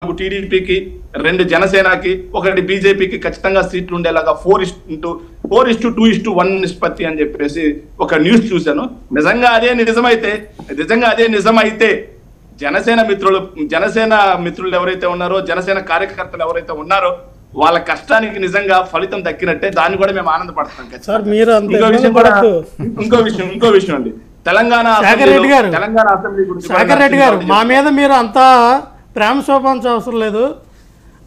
టీడీపీకి 2 జనసేనకి 1 బీజేపీకి ఖచ్చితంగా సీట్లు ఉండేలాగా 4:2:1 నిష్పత్తి అని చెప్పేసి ఒక న్యూస్ చూశాను. నిజంగా అదే నిజమైతే జనసేన మిత్రులు ఎవరైతే ఉన్నారో, జనసేన కార్యకర్తలు ఎవరైతే ఉన్నారో వాళ్ళ కష్టానికి నిజంగా ఫలితం దక్కినట్టే. దాన్ని కూడా మేము ఆనందపడతాం. ఇంకో విషయం అండి, తెలంగాణ అసెంబ్లీ గురించి మా మీద మీరు అంతా ప్రేమ శోభించే అవసరం లేదు.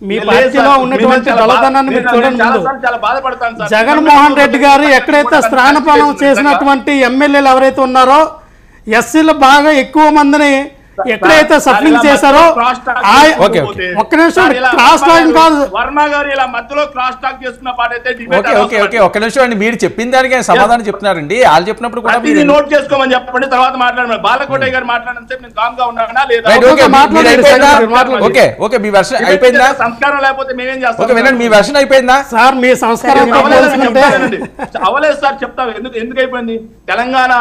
మీ పార్టీలో ఉన్నటువంటి దళదనాన్ని మీరు చూడండి. జగన్మోహన్ రెడ్డి గారు ఎక్కడైతే స్థానపాలన చేసినటువంటి ఎమ్మెల్యేలు ఎవరైతే ఉన్నారో, ఎస్సీలు బాగా ఎక్కువ మందిని ఎక్కడైతే సఫలింగ్ చేశారో, ఒక్క నిమిషం క్రాస్ టాకింగ్ కాదు. ఒక్క నిమిషం అండి, మీరు చెప్పిన దానికి సమాధానం చెప్తున్నారండి. వాళ్ళు చెప్పినప్పుడు కూడా నోట్ చేసుకోమని చెప్పండి, తర్వాత మాట్లాడమని. బాలకోటయ్య గారు మాట్లాడినంత నేను కామ్ గా ఉన్నానా లేదా? మీ వెర్షన్ అయిపోయిందా? సంస్కారం లేకపోతే మేమేం చేస్తాం? వినండి, మీ వెర్షన్ అయిపోయిందా సార్? మీ సంస్కారం అవలేదు సార్, చెప్తా. ఎందుకు అయిపోయింది? తెలంగాణ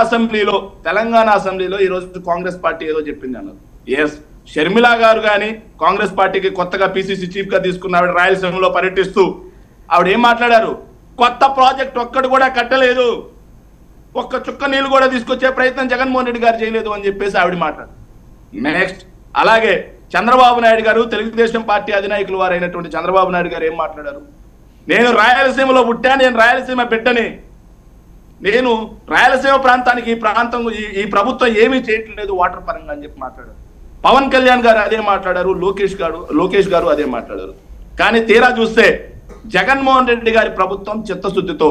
అసెంబ్లీలో ఈ రోజు కాంగ్రెస్ పార్టీ ఏదో చెప్పింది అన్నారు. ఎస్, షర్మిల గారు గాని కాంగ్రెస్ పార్టీకి కొత్తగా పిసిసి చీఫ్ గా తీసుకున్న ఆవిడ రాయలసీమలో పర్యటిస్తూ ఆవిడ ఏం మాట్లాడారు? కొత్త ప్రాజెక్ట్ ఒక్కడు కూడా కట్టలేదు, ఒక్క చుక్క నీళ్లు కూడా తీసుకొచ్చే ప్రయత్నం జగన్మోహన్ రెడ్డి గారు చేయలేదు అని చెప్పేసి ఆవిడ మాట్లాడారు. నెక్స్ట్ అలాగే చంద్రబాబు నాయుడు గారు, తెలుగుదేశం పార్టీ అధినాయకులు వారైనటువంటి చంద్రబాబు నాయుడు గారు ఏం మాట్లాడారు? నేను రాయలసీమలో పుట్టా, నేను రాయలసీమ బిడ్డని, నేను రాయలసీమ ప్రాంతానికి ఈ ప్రభుత్వం ఏమీ చేయట్లేదు వాటర్ పరంగా అని చెప్పి మాట్లాడారు. పవన్ కళ్యాణ్ గారు అదే మాట్లాడారు, లోకేష్ గారు అదే మాట్లాడారు. కానీ తీరా చూస్తే జగన్మోహన్ రెడ్డి గారి ప్రభుత్వం చిత్తశుద్ధితో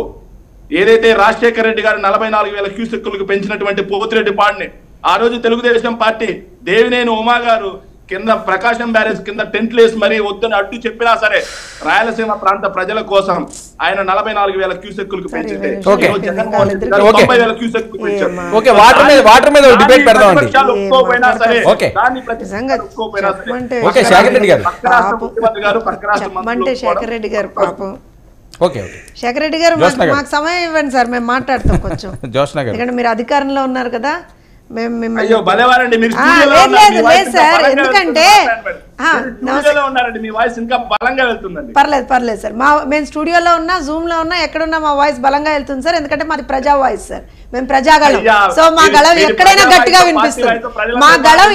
ఏదైతే రాజశేఖర రెడ్డి గారు 44,000 క్యూసెక్కులకు పెంచినటువంటి పోతిరెడ్డి పాడిని ఆ రోజు తెలుగుదేశం పార్టీ దేవినేని ఉమా గారు కింద ప్రకాశం బ్యారేజ్ కింద టెంట్లు వేసి మరీ వద్దని అడ్డు చెప్పినా సరే రాయలసీమ ప్రాంత ప్రజల కోసం ఆయన 44,000 క్యూసెక్కులకు పెంచితే జగన్మోహన్ క్యూసెక్ శేఖర్ రెడ్డి గారు పాపం. శేఖర్ రెడ్డి గారు మాకు సమయం ఇవ్వండి సార్, మేము మాట్లాడతాం కొంచెం. ఎందుకంటే మీరు అధికారంలో ఉన్నారు కదా. సార్ ఎందుకంటే పర్లేదు సార్, మేము స్టూడియోలో ఉన్నా, జూమ్ లో ఉన్నా, ఎక్కడున్నా మా వాయిస్ బలంగా వెళ్తుంది సార్. ఎందుకంటే మాది ప్రజా వాయిస్ సార్, మేము ప్రజాగళం. సో మా గళం ఎక్కడైనా గట్టిగా వినిపిస్తుంది. మా గళం